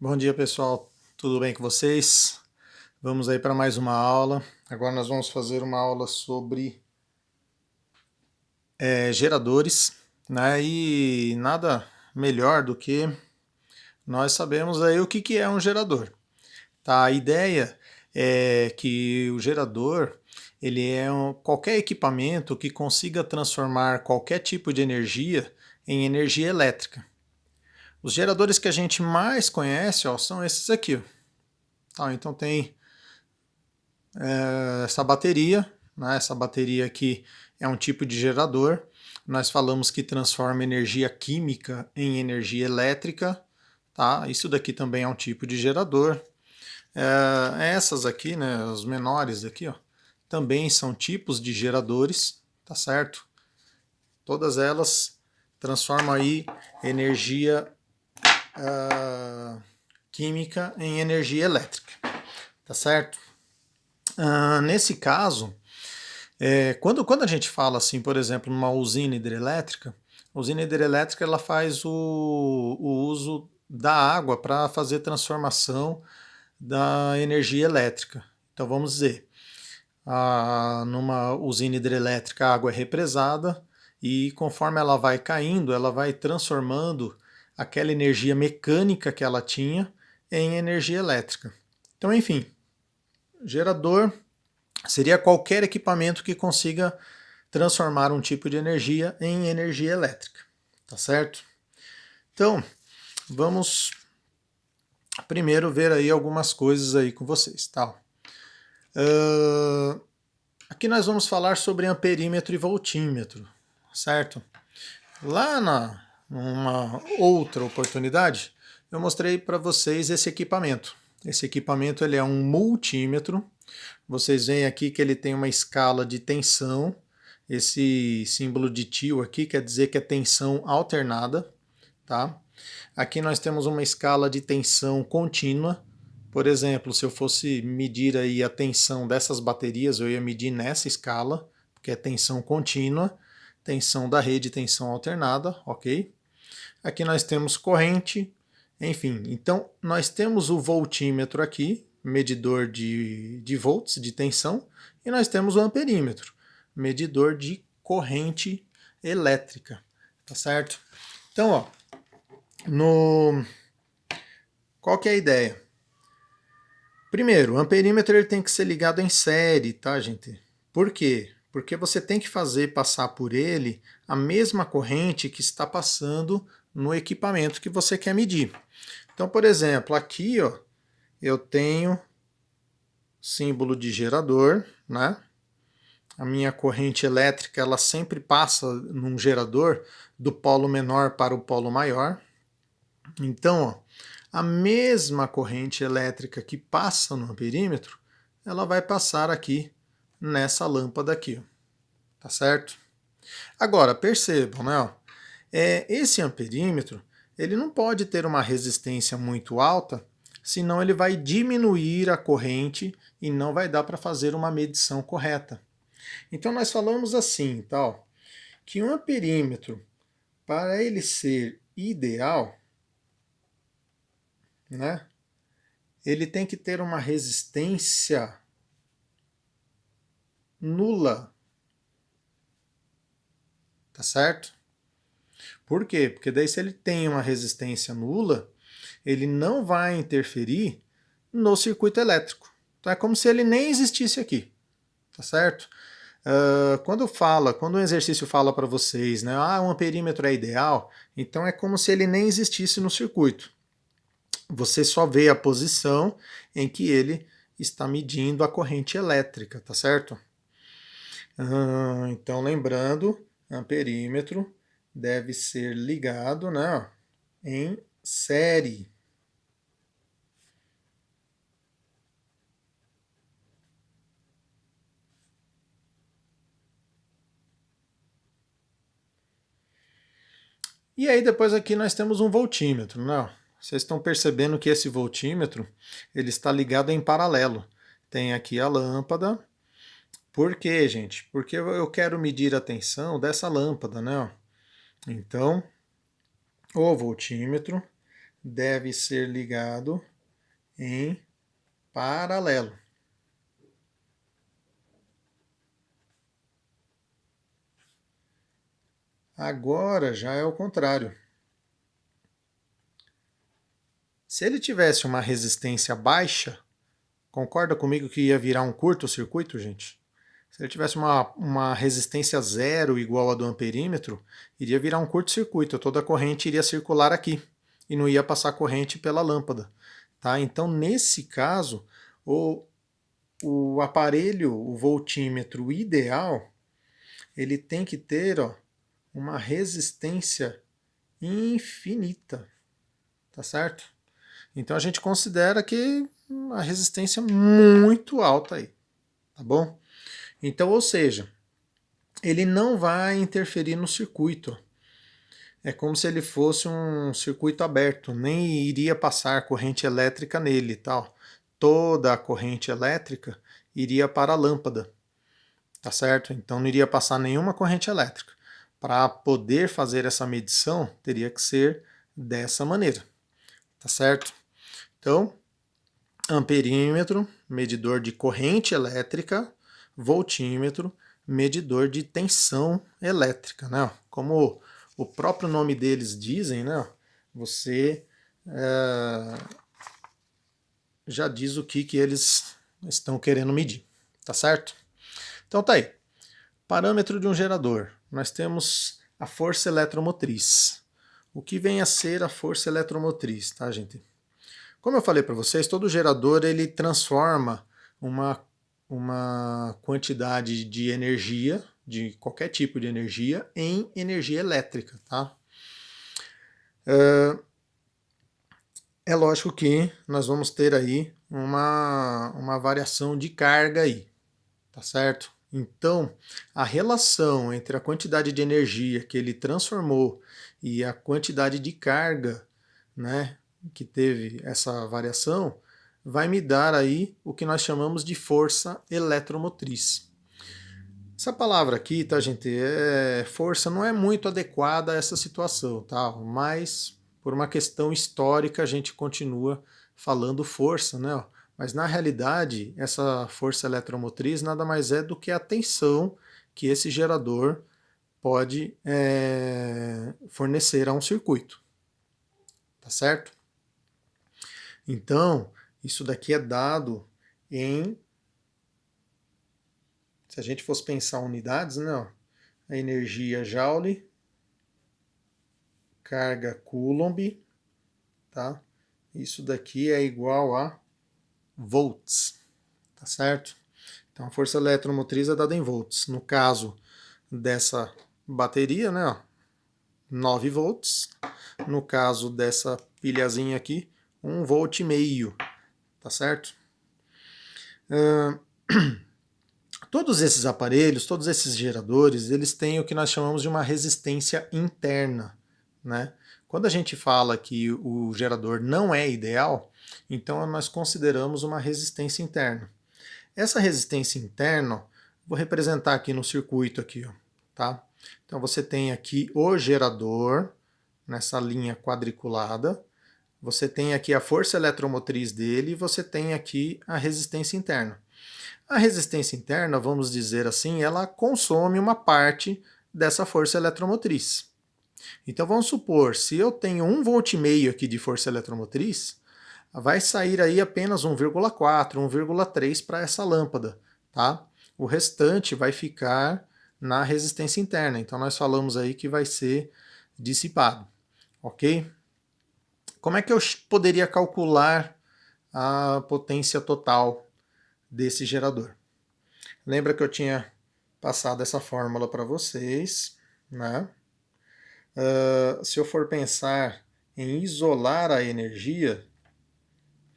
Bom dia, pessoal. Tudo bem com vocês? Vamos aí para mais uma aula. Agora nós vamos fazer uma aula sobre geradores, né? E nada melhor do que nós sabemos aí o que é um gerador. Tá? A ideia é que o gerador ele é qualquer equipamento que consiga transformar qualquer tipo de energia em energia elétrica. Os geradores que a gente mais conhece, ó, são esses aqui, ó. Tá, então tem essa bateria, né? Essa bateria aqui é um tipo de gerador. Nós falamos que transforma energia química em energia elétrica, tá? Isso daqui também é um tipo de gerador. Essas aqui, né, os menores aqui, ó, também são tipos de geradores, tá certo? Todas elas transformam aí energia química em energia elétrica, tá certo? Nesse caso, quando a gente fala assim, por exemplo, numa a usina hidrelétrica ela faz o uso da água para fazer transformação da energia elétrica. Então vamos dizer, numa usina hidrelétrica a água é represada e conforme ela vai caindo, ela vai transformando aquela energia mecânica que ela tinha em energia elétrica. Então, enfim, gerador seria qualquer equipamento que consiga transformar um tipo de energia em energia elétrica, tá certo? Então, vamos primeiro ver aí algumas coisas aí com vocês, tá? Aqui nós vamos falar sobre amperímetro e voltímetro, certo? Numa outra oportunidade, eu mostrei para vocês esse equipamento. Esse equipamento ele é um multímetro. Vocês veem aqui que ele tem uma escala de tensão. Esse símbolo de tio aqui quer dizer que é tensão alternada, tá? Aqui nós temos uma escala de tensão contínua. Por exemplo, se eu fosse medir aí a tensão dessas baterias, eu ia medir nessa escala, que é tensão contínua, tensão da rede, tensão alternada, ok? Aqui nós temos corrente, enfim. Então, nós temos o voltímetro aqui, medidor de volts, de tensão, e nós temos o amperímetro, medidor de corrente elétrica, tá certo? Então, ó, qual que é a ideia? Primeiro, o amperímetro ele tem que ser ligado em série, tá, gente? Por quê? Porque você tem que fazer passar por ele a mesma corrente que está passando no equipamento que você quer medir. Então, por exemplo, aqui ó, eu tenho símbolo de gerador, né? A minha corrente elétrica ela sempre passa num gerador do polo menor para o polo maior. Então, ó, a mesma corrente elétrica que passa no amperímetro, ela vai passar aqui nessa lâmpada aqui, ó, tá certo? Agora, percebam, né? Ó, esse amperímetro ele não pode ter uma resistência muito alta, senão ele vai diminuir a corrente e não vai dar para fazer uma medição correta. Então nós falamos assim, tal, que um amperímetro, para ele ser ideal, né, ele tem que ter uma resistência nula, tá certo? Por quê? Porque daí se ele tem uma resistência nula, ele não vai interferir no circuito elétrico. Então é como se ele nem existisse aqui, tá certo? Quando um exercício fala para vocês, né, um amperímetro é ideal, então é como se ele nem existisse no circuito. Você só vê a posição em que ele está medindo a corrente elétrica, tá certo? Então, lembrando, amperímetro deve ser ligado, né, em série. E aí depois aqui nós temos um voltímetro, né? Vocês estão percebendo que esse voltímetro ele está ligado em paralelo. Tem aqui a lâmpada. Por quê, gente? Porque eu quero medir a tensão dessa lâmpada, né? Então, o voltímetro deve ser ligado em paralelo. Agora já é o contrário. Se ele tivesse uma resistência baixa, concorda comigo que ia virar um curto-circuito, gente? Se ele tivesse uma resistência zero igual a do amperímetro, iria virar um curto-circuito, toda a corrente iria circular aqui e não ia passar corrente pela lâmpada. Tá? Então, nesse caso, o aparelho, o voltímetro ideal, ele tem que ter uma resistência infinita, tá certo? Então a gente considera que a resistência muito alta aí, tá bom? Então, ou seja, ele não vai interferir no circuito. É como se ele fosse um circuito aberto, nem iria passar corrente elétrica nele e tal. Toda a corrente elétrica iria para a lâmpada, tá certo? Então não iria passar nenhuma corrente elétrica. Para poder fazer essa medição, teria que ser dessa maneira, tá certo? Então, amperímetro, medidor de corrente elétrica, voltímetro, medidor de tensão elétrica, né? Como o próprio nome deles dizem, né? Você já diz o que eles estão querendo medir, tá certo? Então tá aí. Parâmetro de um gerador. Nós temos a força eletromotriz. O que vem a ser a força eletromotriz, tá, gente? Como eu falei para vocês, todo gerador ele transforma uma quantidade de energia, de qualquer tipo de energia, em energia elétrica, tá? É lógico que nós vamos ter aí uma variação de carga aí, tá certo? Então, a relação entre a quantidade de energia que ele transformou e a quantidade de carga, né, que teve essa variação, vai me dar aí o que nós chamamos de força eletromotriz. Essa palavra aqui, tá, gente, força não é muito adequada a essa situação, tá? Mas por uma questão histórica a gente continua falando força, né? Mas na realidade, essa força eletromotriz nada mais é do que a tensão que esse gerador pode fornecer a um circuito, tá certo? Então, isso daqui é dado em, se a gente fosse pensar unidades, né? A energia Joule, carga Coulomb, tá? Isso daqui é igual a volts, tá certo? Então a força eletromotriz é dada em volts. No caso dessa bateria, né, 9 volts. No caso dessa pilhazinha aqui, 1,5 volt, tá certo? Todos esses aparelhos, todos esses geradores, eles têm o que nós chamamos de uma resistência interna, né? Quando a gente fala que o gerador não é ideal, então nós consideramos uma resistência interna. Essa resistência interna, vou representar aqui no circuito aqui, ó, tá? Então você tem aqui o gerador nessa linha quadriculada, você tem aqui a força eletromotriz dele e você tem aqui a resistência interna. A resistência interna, vamos dizer assim, ela consome uma parte dessa força eletromotriz. Então vamos supor, se eu tenho 1,5 volt aqui de força eletromotriz, vai sair aí apenas 1,4, 1,3 para essa lâmpada, tá? O restante vai ficar na resistência interna. Então nós falamos aí que vai ser dissipado, ok? Como é que eu poderia calcular a potência total desse gerador? Lembra que eu tinha passado essa fórmula para vocês, né? Se eu for pensar em isolar a energia,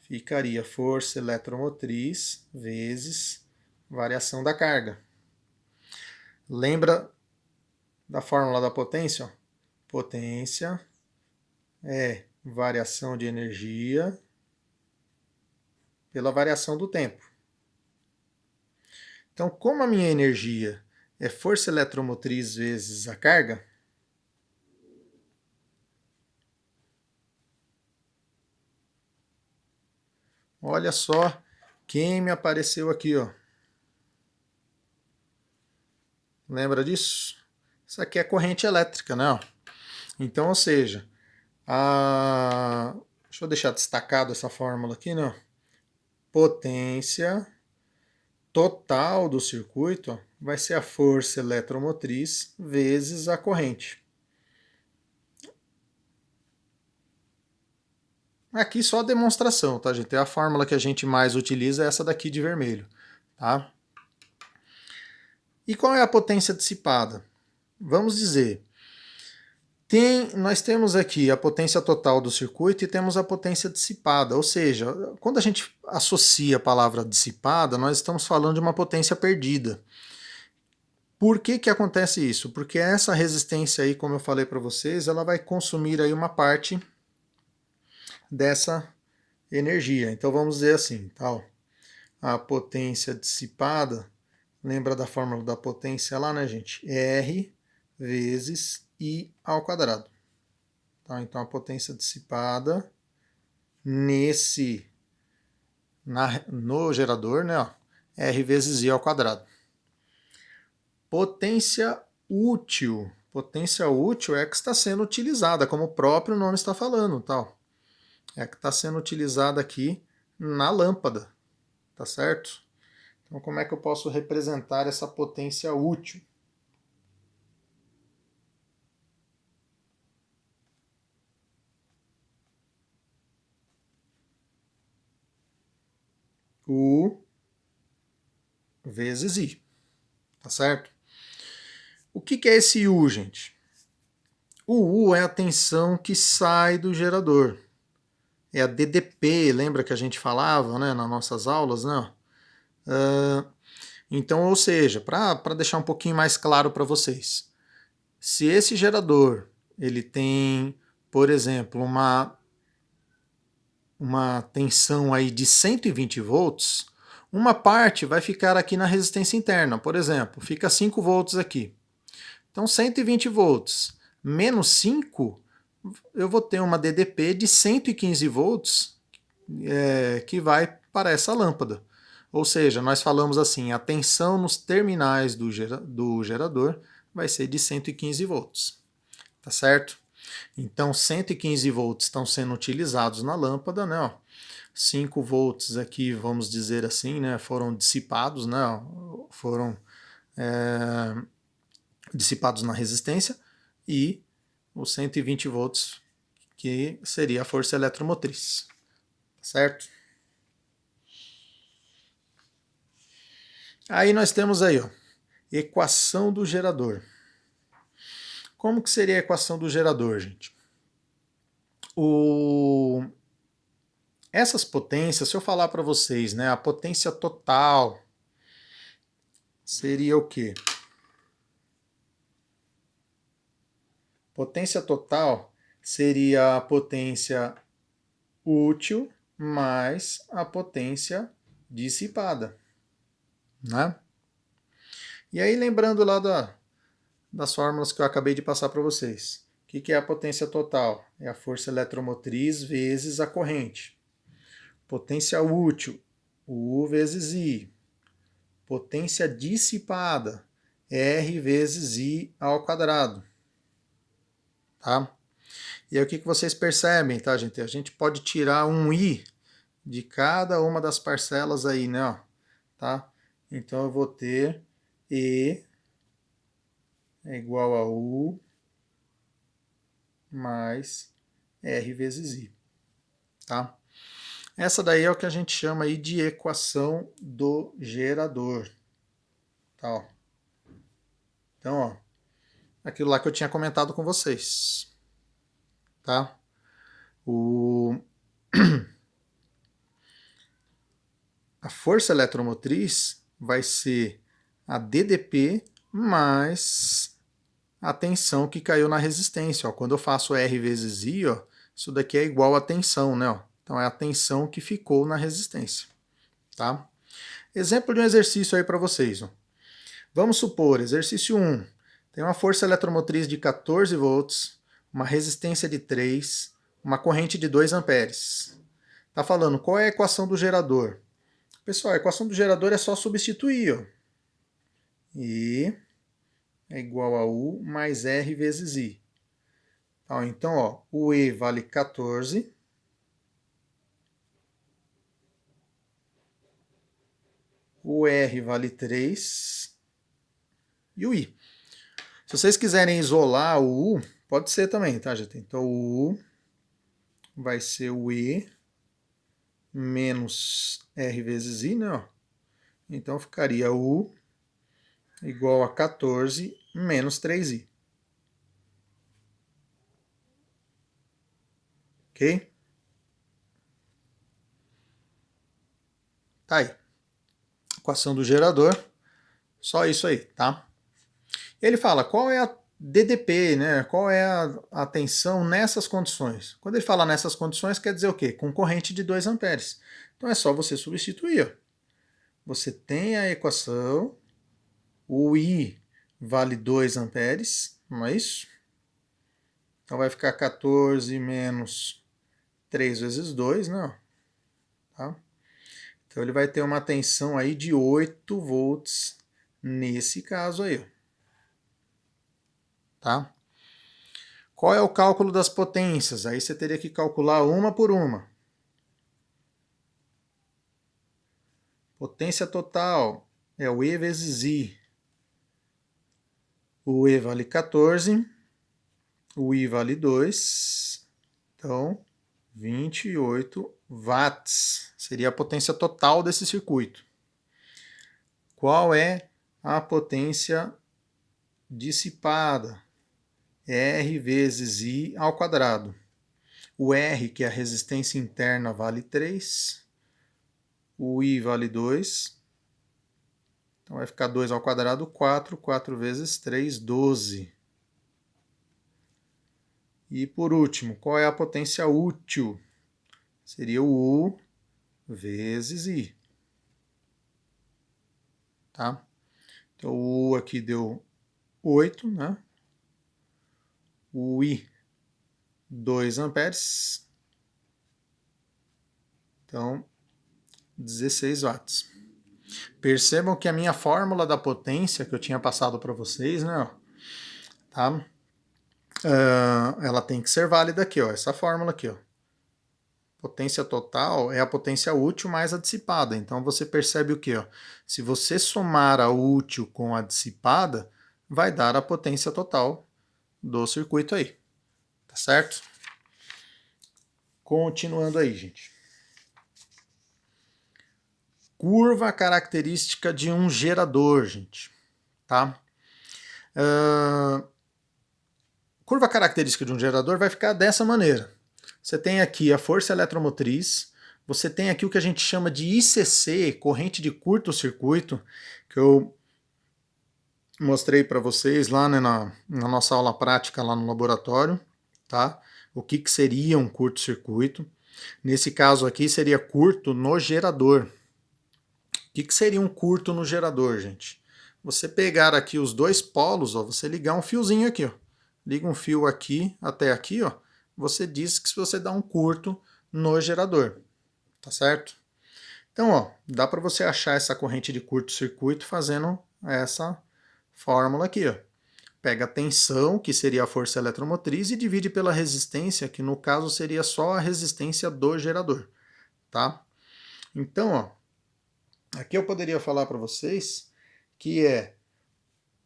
ficaria força eletromotriz vezes variação da carga. Lembra da fórmula da potência? Potência é variação de energia pela variação do tempo. Então, como a minha energia é força eletromotriz vezes a carga, Olha só quem me apareceu aqui, ó. Lembra disso? Isso aqui é corrente elétrica, né? Então, ou seja, deixa eu deixar destacado essa fórmula aqui, né? Potência total do circuito vai ser a força eletromotriz vezes a corrente. Aqui só a demonstração, tá, gente? A fórmula que a gente mais utiliza é essa daqui de vermelho, tá? E qual é a potência dissipada? Vamos dizer, nós temos aqui a potência total do circuito e temos a potência dissipada, ou seja, quando a gente associa a palavra dissipada, nós estamos falando de uma potência perdida. Por que que acontece isso? Porque essa resistência aí, como eu falei para vocês, ela vai consumir aí uma parte dessa energia. Então vamos dizer assim, tal, a potência dissipada, lembra da fórmula da potência lá, né, gente? R vezes I ao quadrado. Tá? Então a potência dissipada no gerador, né, ó, R vezes I ao quadrado. Potência útil. Potência útil é a que está sendo utilizada, como o próprio nome está falando, tal. É a que está sendo utilizada aqui na lâmpada, tá certo? Então como é que eu posso representar essa potência útil? U vezes I, tá certo? O que é esse U, gente? O U é a tensão que sai do gerador. É a DDP, lembra que a gente falava, né, nas nossas aulas, né? Então, ou seja, para deixar um pouquinho mais claro para vocês, se esse gerador ele tem, por exemplo, uma tensão aí de 120 volts, uma parte vai ficar aqui na resistência interna, por exemplo, fica 5 volts aqui. Então 120 volts menos 5, eu vou ter uma DDP de 115 volts que vai para essa lâmpada. Ou seja, nós falamos assim, a tensão nos terminais do gerador vai ser de 115 volts. Tá certo? Então 115 volts estão sendo utilizados na lâmpada, né? Ó. 5 volts aqui, vamos dizer assim, né, foram dissipados, né, foram dissipados na resistência, e os 120 volts, que seria a força eletromotriz. Certo? Aí nós temos aí, ó, equação do gerador. Como que seria a equação do gerador, gente? Essas potências, se eu falar para vocês, né, a potência total seria o quê? Potência total seria a potência útil mais a potência dissipada, né? E aí, lembrando lá das fórmulas que eu acabei de passar para vocês. O que é a potência total? É a força eletromotriz vezes a corrente. Potência útil, U vezes I. Potência dissipada, R vezes I ao quadrado. Tá? E aí o que vocês percebem, tá, gente? A gente pode tirar um I de cada uma das parcelas aí, né? Ó, tá? Então eu vou ter E é igual a U mais R vezes I. Tá? Essa daí é o que a gente chama aí de equação do gerador. Tá, ó. Então, ó, aquilo lá que eu tinha comentado com vocês. Tá? A força eletromotriz vai ser a DDP mais a tensão que caiu na resistência. Ó. Quando eu faço R vezes I, ó, isso daqui é igual a tensão, né? Ó. Então é a tensão que ficou na resistência. Tá? Exemplo de um exercício aí para vocês. Ó. Vamos supor, exercício 1. Tem uma força eletromotriz de 14 volts, uma resistência de 3, uma corrente de 2 amperes. Tá falando qual é a equação do gerador. Pessoal, a equação do gerador é só substituir. Ó. E é igual a U mais R vezes I. Então, ó, o E vale 14. O R vale 3. E o I. Se vocês quiserem isolar o U, pode ser também, tá, gente? Então, o U vai ser o E menos R vezes I, né? Então, ficaria U igual a 14 menos 3I. Ok? Tá aí. Equação do gerador. Só isso aí, tá? Ele fala qual é a DDP, né? Qual é a tensão nessas condições. Quando ele fala nessas condições, quer dizer o quê? Com corrente de 2 amperes. Então é só você substituir. Ó. Você tem a equação, o I vale 2 amperes, não é isso? Então vai ficar 14 menos 3 vezes 2, né? Tá? Então ele vai ter uma tensão aí de 8 volts nesse caso aí. Tá? Qual é o cálculo das potências? Aí você teria que calcular uma por uma. Potência total é o E vezes I. O E vale 14, o I vale 2, então 28 watts seria a potência total desse circuito. Qual é a potência dissipada? R vezes I ao quadrado. O R, que é a resistência interna, vale 3, o I vale 2, então vai ficar 2 ao quadrado, 4, 4 vezes 3, 12. E por último, qual é a potência útil? Seria o U vezes I. Tá? Então o U aqui deu 8, né? O I, 2 amperes. Então, 16 watts. Percebam que a minha fórmula da potência que eu tinha passado para vocês, né? Tá? Ela tem que ser válida aqui, ó. Essa fórmula aqui, ó. Potência total é a potência útil mais a dissipada. Então você percebe o que? Se você somar a útil com a dissipada, vai dar a potência total do circuito aí. Tá certo? Continuando aí, gente. Curva característica de um gerador, gente. Tá? Curva característica de um gerador vai ficar dessa maneira. Você tem aqui a força eletromotriz, você tem aqui o que a gente chama de ICC, corrente de curto-circuito, que eu mostrei para vocês lá, né, na nossa aula prática lá no laboratório, tá? O que seria um curto-circuito. Nesse caso aqui seria curto no gerador. O que seria um curto no gerador, gente? Você pegar aqui os dois polos, ó, você ligar um fiozinho aqui, ó. Liga um fio aqui até aqui, ó. Você diz que se você dá um curto no gerador, tá certo? Então, ó, dá para você achar essa corrente de curto-circuito fazendo essa fórmula aqui, ó. Pega a tensão, que seria a força eletromotriz, e divide pela resistência, que no caso seria só a resistência do gerador, tá? Então, ó, aqui eu poderia falar para vocês que é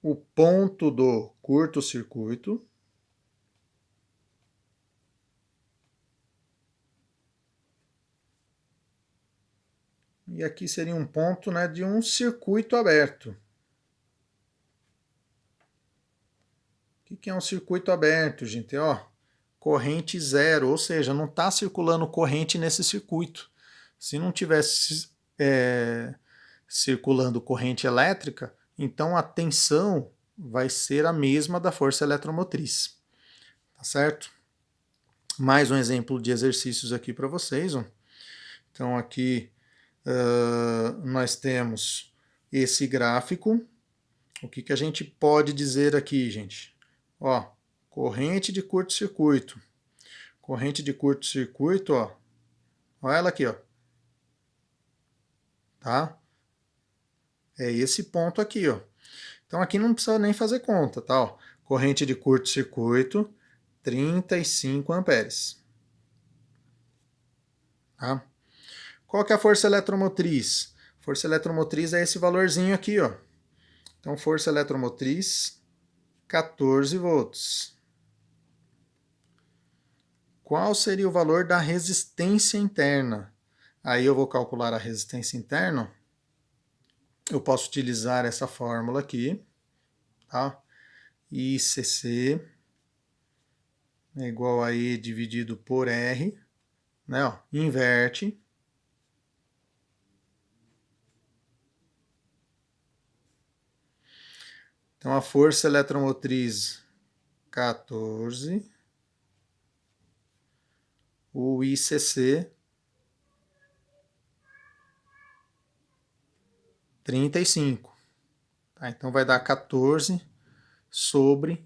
o ponto do curto-circuito, e aqui seria um ponto, né, de um circuito aberto. O que é um circuito aberto, gente? Ó, corrente zero, ou seja, não está circulando corrente nesse circuito. Se não tivesse circulando corrente elétrica, então a tensão vai ser a mesma da força eletromotriz. Tá certo? Mais um exemplo de exercícios aqui para vocês. Ó. Então aqui nós temos esse gráfico. O que a gente pode dizer aqui, gente? Ó, corrente de curto-circuito. Corrente de curto-circuito, ó, Olha ela aqui, ó. Tá? É esse ponto aqui, ó. Então aqui não precisa nem fazer conta, tá? Ó, corrente de curto-circuito, 35 amperes. Tá? Qual que é a força eletromotriz? Força eletromotriz é esse valorzinho aqui, ó. Então, força eletromotriz, 14 volts. Qual seria o valor da resistência interna? Aí eu vou calcular a resistência interna. Eu posso utilizar essa fórmula aqui, tá? ICC é igual a E dividido por R, né? Ó, inverte. Então a força eletromotriz 14, o ICC 35. Tá? Então vai dar 14 sobre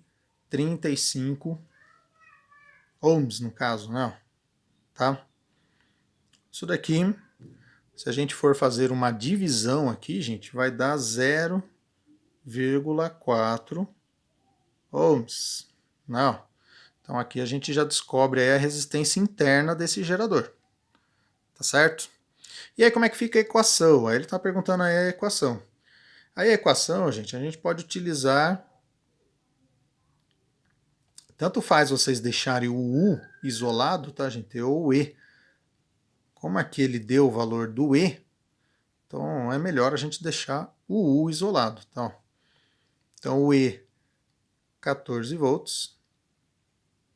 35 ohms, no caso, né? Tá? Isso daqui, se a gente for fazer uma divisão aqui, gente, vai dar 0,4 ohms. Não. Então aqui a gente já descobre aí a resistência interna desse gerador. Tá certo? E aí como é que fica a equação? Aí ele está perguntando aí a equação. Aí a equação, gente, a gente pode utilizar... Tanto faz vocês deixarem o U isolado, tá, gente? Ou o E. Como aqui ele deu o valor do E, então é melhor a gente deixar o U isolado. Tá? Então o E, 14 volts,